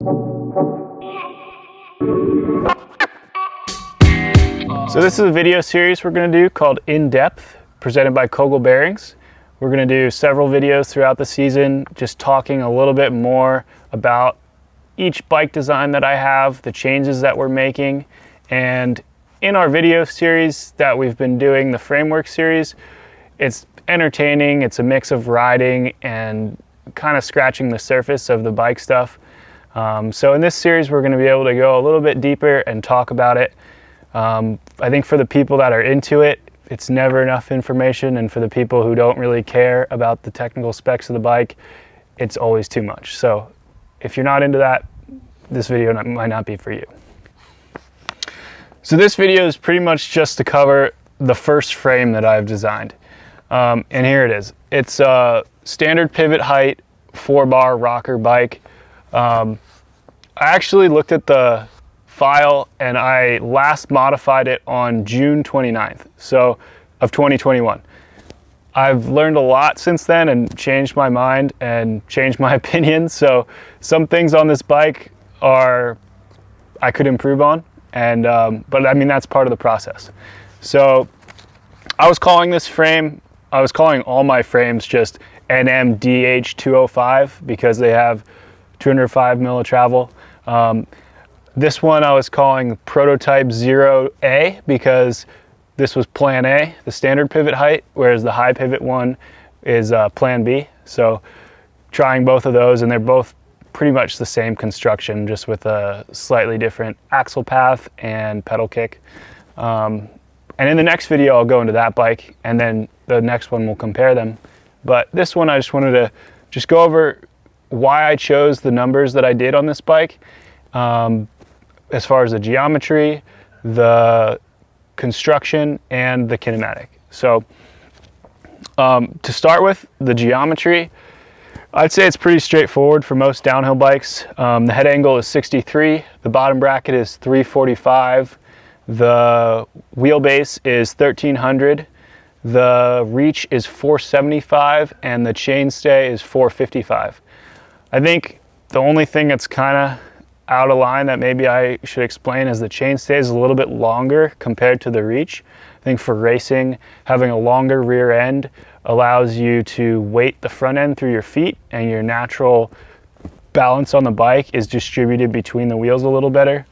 So this is a video series we're going to do called In Depth, presented by Kogel Bearings. We're going to do several videos throughout the season, just talking a little bit more about each bike design that I have, the changes that we're making, and in our video series that we've been doing, the framework series, it's entertaining. It's a mix of riding and kind of scratching the surface of the bike stuff. So in this series, we're going to be able to go a little bit deeper and talk about it. I think for the people that are into it, it's never enough information, and for the people who don't really care about the technical specs of the bike, it's always too much. So if you're not into that, this video might not be for you. So this video is pretty much just to cover the first frame that I've designed. And here it is. It's a standard pivot height 4-bar rocker bike. I actually looked at the file and I last modified it on June 29th, so of 2021. I've learned a lot since then and changed my mind and changed my opinion. So some things on this bike I could improve on, and but I mean, that's part of the process. So I was calling all my frames just NMDH205 because they have 205 mil of travel. This one I was calling Prototype 0A because this was Plan A, the standard pivot height, whereas the high pivot one is Plan B. So trying both of those, and they're both pretty much the same construction, just with a slightly different axle path and pedal kick. And in the next video, I'll go into that bike, and then the next one we'll compare them. But this one, I just wanted to just go over why I chose the numbers that I did on this bike. As far as the geometry, the construction, and the kinematic. So to start with, the geometry, I'd say it's pretty straightforward for most downhill bikes. The head angle is 63, the bottom bracket is 345, the wheelbase is 1300, the reach is 475, and the chainstay is 455. I think the only thing that's kind of out of line that maybe I should explain is the chainstay is a little bit longer compared to the reach. I think for racing, having a longer rear end allows you to weight the front end through your feet, and your natural balance on the bike is distributed between the wheels a little better.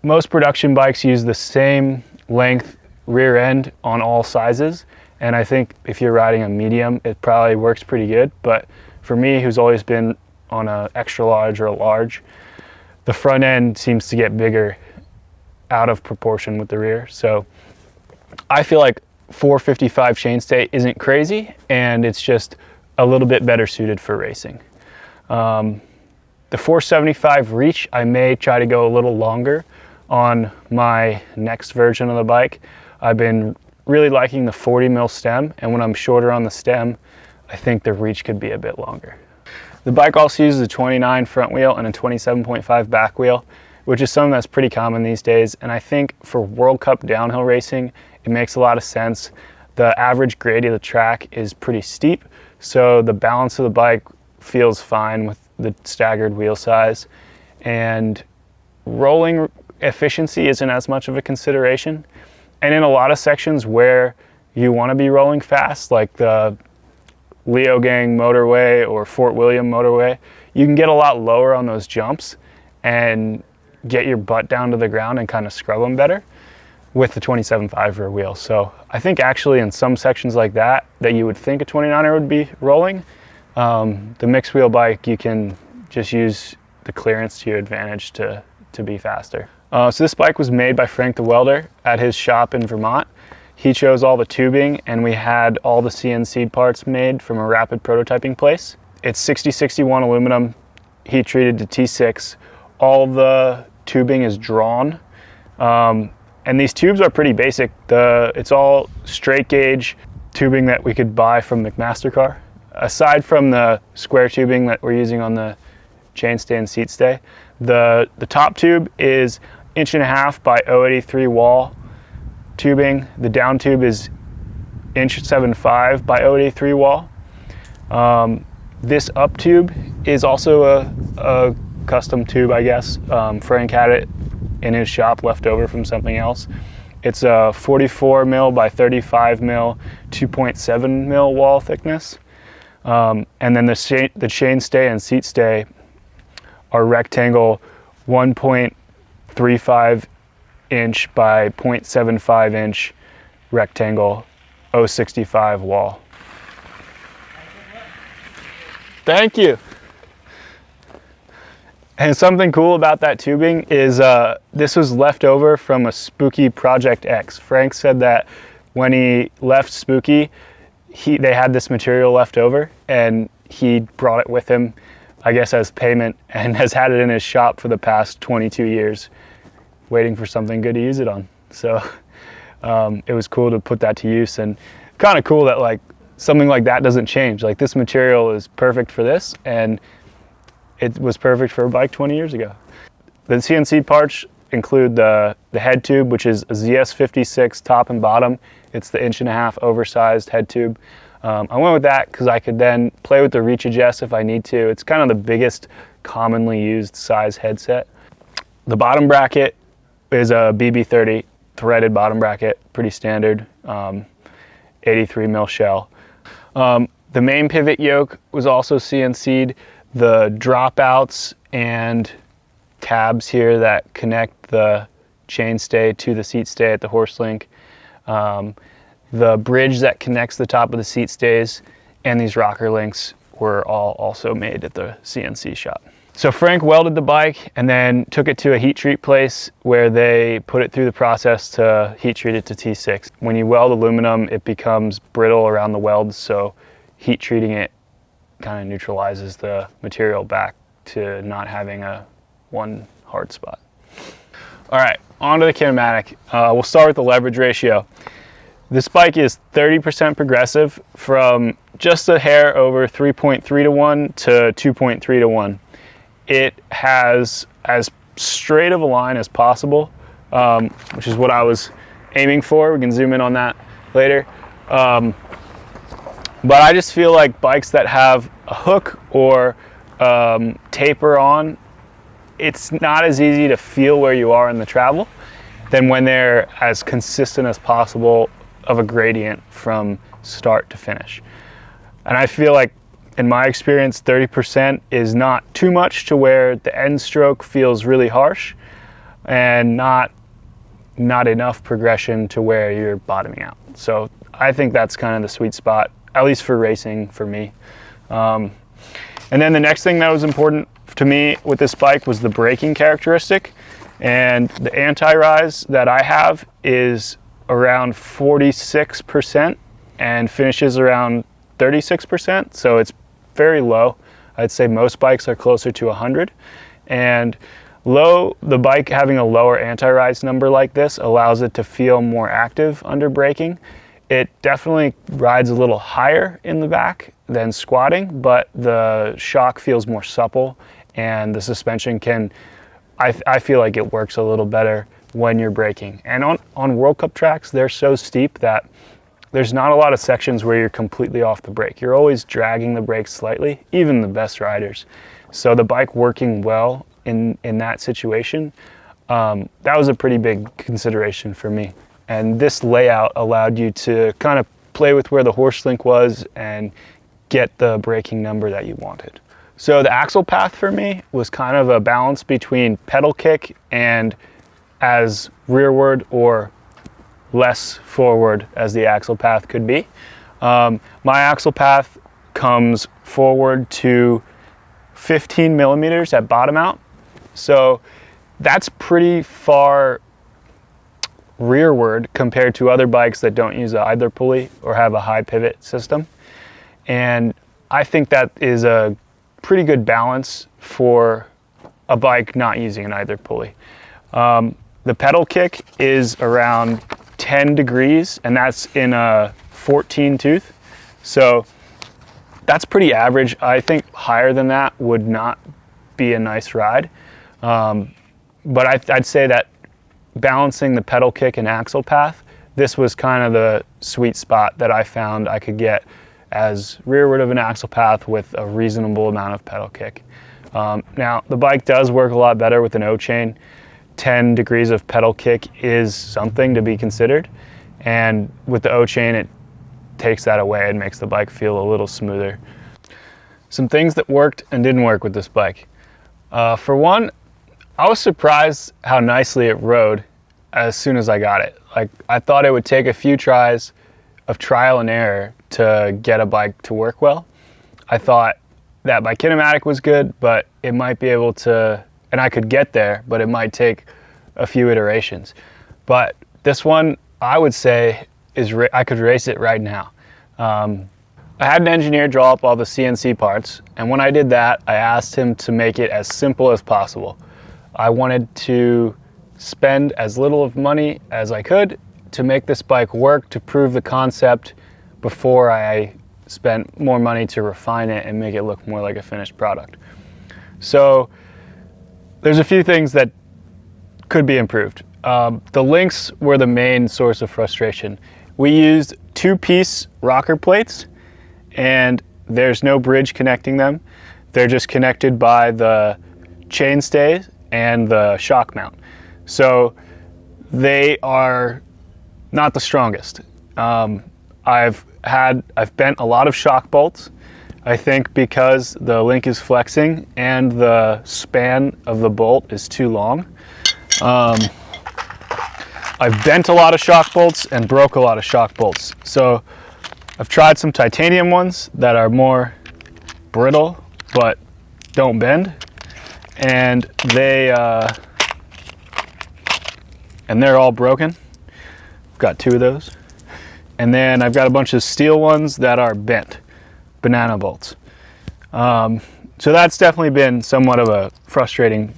Most production bikes use the same length rear end on all sizes, and I think if you're riding a medium, it probably works pretty good. But for me, who's always been on a extra large or a large, the front end seems to get bigger out of proportion with the rear. So I feel like 455 chainstay isn't crazy, and it's just a little bit better suited for racing. The 475 reach, I may try to go a little longer on my next version of the bike. I've been really liking the 40 mil stem, and when I'm shorter on the stem, I think the reach could be a bit longer. The bike also uses a 29 front wheel and a 27.5 back wheel, which is something that's pretty common these days. And I think for World Cup downhill racing, it makes a lot of sense. The average grade of the track is pretty steep, so the balance of the bike feels fine with the staggered wheel size. And rolling efficiency isn't as much of a consideration. And in a lot of sections where you want to be rolling fast, like the Leogang motorway or Fort William motorway, you can get a lot lower on those jumps and get your butt down to the ground and kind of scrub them better with the 27.5 rear wheel. So I think actually in some sections like that you would think a 29er would be rolling, the mixed wheel bike, you can just use the clearance to your advantage to be faster. So this bike was made by Frank the welder at his shop in Vermont. He chose all the tubing, and we had all the CNC parts made from a rapid prototyping place. It's 6061 aluminum, heat treated to T6. All the tubing is drawn, and these tubes are pretty basic. It's all straight gauge tubing that we could buy from McMaster-Carr. Aside from the square tubing that we're using on the chainstay and seat stay, the top tube is 1.5" by 0.83 wall tubing. The down tube is 1.75" by 0.83 wall. This up tube is also a custom tube, I guess. Frank had it in his shop left over from something else. It's a 44 mil by 35 mil, 2.7 mil wall thickness. And then the chainstay and seat stay are rectangle 1.35 inch by 0.75 inch rectangle 065 wall. Thank you. And something cool about that tubing is this was left over from a Spooky Project X. Frank said that when he left Spooky, they had this material left over, and he brought it with him, I guess, as payment, and has had it in his shop for the past 22 years, waiting for something good to use it on. So it was cool to put that to use, and kind of cool that like something like that doesn't change. Like, this material is perfect for this, and it was perfect for a bike 20 years ago. The CNC parts include the head tube, which is a ZS56 top and bottom. It's the 1.5 inch oversized head tube. I went with that because I could then play with the reach adjust if I need to. It's kind of the biggest commonly used size headset. The bottom bracket is a BB30 threaded bottom bracket, pretty standard, 83 mil shell. The main pivot yoke was also CNC'd. The dropouts and tabs here that connect the chainstay to the seat stay at the horse link, the bridge that connects the top of the seat stays, and these rocker links were all also made at the CNC shop. So Frank welded the bike and then took it to a heat treat place where they put it through the process to heat treat it to T6. When you weld aluminum, it becomes brittle around the welds, so heat treating it kind of neutralizes the material back to not having one hard spot. All right, on to the kinematic. We'll start with the leverage ratio. This bike is 30% progressive from just a hair over 3.3 to 1 to 2.3 to 1. It has as straight of a line as possible, which is what I was aiming for. We can zoom in on that later. But I just feel like bikes that have a hook or taper on, it's not as easy to feel where you are in the travel than when they're as consistent as possible of a gradient from start to finish. And I feel like, in my experience, 30% is not too much to where the end stroke feels really harsh, and not enough progression to where you're bottoming out. So I think that's kind of the sweet spot, at least for racing for me. And then the next thing that was important to me with this bike was the braking characteristic. And the anti-rise that I have is around 46% and finishes around 36%. So it's very low. I'd say most bikes are closer to 100. And the bike having a lower anti-rise number like this allows it to feel more active under braking. It definitely rides a little higher in the back than squatting, but the shock feels more supple, and the suspension I feel like it works a little better when you're braking. And on World Cup tracks, they're so steep that there's not a lot of sections where you're completely off the brake. You're always dragging the brakes slightly, even the best riders. So the bike working well in that situation, that was a pretty big consideration for me. And this layout allowed you to kind of play with where the horse link was and get the braking number that you wanted. So the axle path for me was kind of a balance between pedal kick and as rearward or less forward as the axle path could be. My axle path comes forward to 15 millimeters at bottom out. So that's pretty far rearward compared to other bikes that don't use an idler pulley or have a high pivot system. And I think that is a pretty good balance for a bike not using an idler pulley. The pedal kick is around 10 degrees, and that's in a 14 tooth. So that's pretty average. I think higher than that would not be a nice ride. But I'd say that balancing the pedal kick and axle path, this was kind of the sweet spot that I found I could get as rearward of an axle path with a reasonable amount of pedal kick. Now, the bike does work a lot better with an O-chain. 10 degrees of pedal kick is something to be considered. And with the O-chain, it takes that away and makes the bike feel a little smoother. Some things that worked and didn't work with this bike. For one, I was surprised how nicely it rode as soon as I got it. Like, I thought it would take a few tries of trial and error to get a bike to work well. I thought that my Kinematic was good, but it might be able to, and I could get there, but it might take a few iterations. But this one, I would say, I could race it right now. I had an engineer draw up all the CNC parts, and when I did that, I asked him to make it as simple as possible. I wanted to spend as little of money as I could to make this bike work, to prove the concept before I spent more money to refine it and make it look more like a finished product. So there's a few things that could be improved. The links were the main source of frustration. We used 2-piece rocker plates, and there's no bridge connecting them. They're just connected by the chainstays and the shock mount. So they are not the strongest. I've bent a lot of shock bolts. I think because the link is flexing and the span of the bolt is too long. I've bent a lot of shock bolts and broke a lot of shock bolts. So I've tried some titanium ones that are more brittle but don't bend, and they're all broken. I've got 2 of those. And then I've got a bunch of steel ones that are bent, banana bolts. So that's definitely been somewhat of a frustrating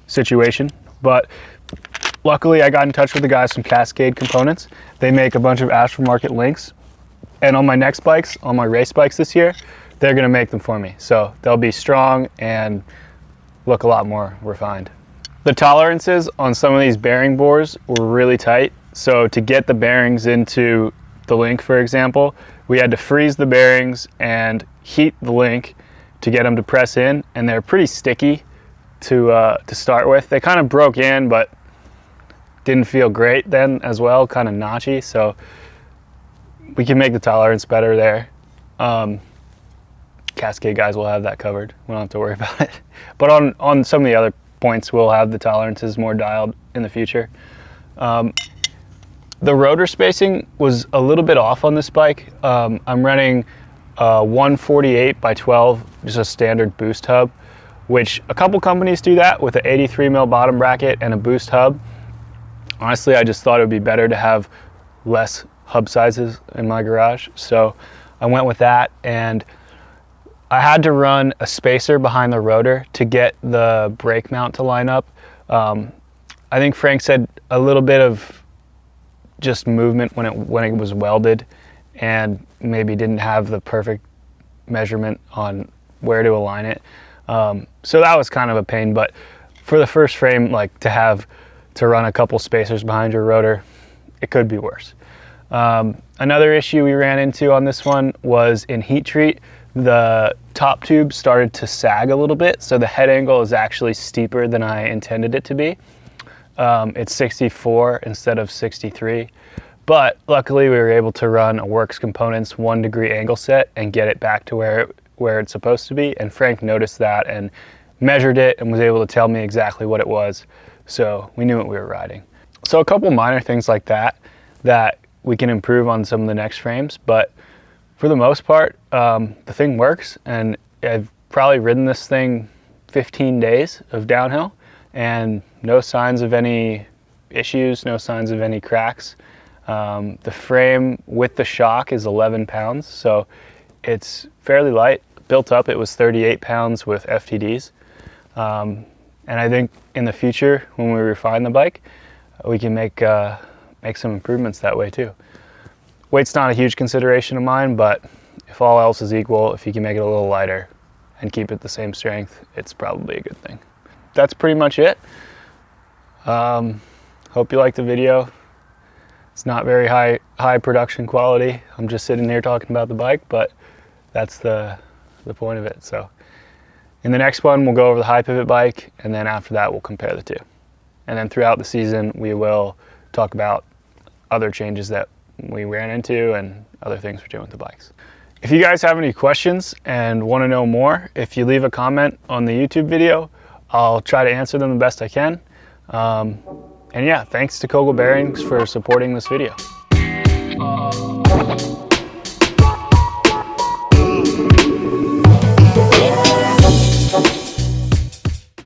situation, but luckily I got in touch with the guys from Cascade Components. They make a bunch of aftermarket links, and on my next bikes, on my race bikes this year, they're gonna make them for me. So they'll be strong and look a lot more refined. The tolerances on some of these bearing bores were really tight. So to get the bearings into the link, for example, we had to freeze the bearings and heat the link to get them to press in, and they're pretty sticky to start with. They kind of broke in, but didn't feel great then as well, kind of notchy. So we can make the tolerance better there. Cascade guys will have that covered. We don't have to worry about it. But on some of the other points, we'll have the tolerances more dialed in the future. The rotor spacing was a little bit off on this bike. I'm running 148 by 12, just a standard boost hub, which a couple companies do that with an 83 mil bottom bracket and a boost hub. Honestly, I just thought it would be better to have less hub sizes in my garage. So I went with that, and I had to run a spacer behind the rotor to get the brake mount to line up. I think Frank said a little bit of just movement when it was welded, and maybe didn't have the perfect measurement on where to align it. So that was kind of a pain, but for the first frame, like to run a couple spacers behind your rotor, it could be worse. Another issue we ran into on this one was in heat treat. The top tube started to sag a little bit, so the head angle is actually steeper than I intended it to be. It's 64 instead of 63, but luckily we were able to run a Works Components 1 degree angle set and get it back to where it's supposed to be, and Frank noticed that and measured it and was able to tell me exactly what it was, so we knew what we were riding. So a couple minor things like that we can improve on some of the next frames, but for the most part, the thing works, and I've probably ridden this thing 15 days of downhill, and no signs of any issues, no signs of any cracks. The frame with the shock is 11 pounds, so it's fairly light. Built up, it was 38 pounds with FTDs. And I think in the future, when we refine the bike, we can make some improvements that way too. Weight's not a huge consideration of mine, but if all else is equal, if you can make it a little lighter and keep it the same strength, it's probably a good thing. That's pretty much it. Hope you liked the video. It's not very high production quality. I'm just sitting here talking about the bike, but that's the point of it. So In the next one, we'll go over the high pivot bike, and then after that, we'll compare the two. And then throughout the season, we will talk about other changes that we ran into and other things we're doing with the bikes. If you guys have any questions and want to know more, if you leave a comment on the YouTube video, I'll try to answer them the best I can. And yeah, thanks to Kogel Bearings for supporting this video.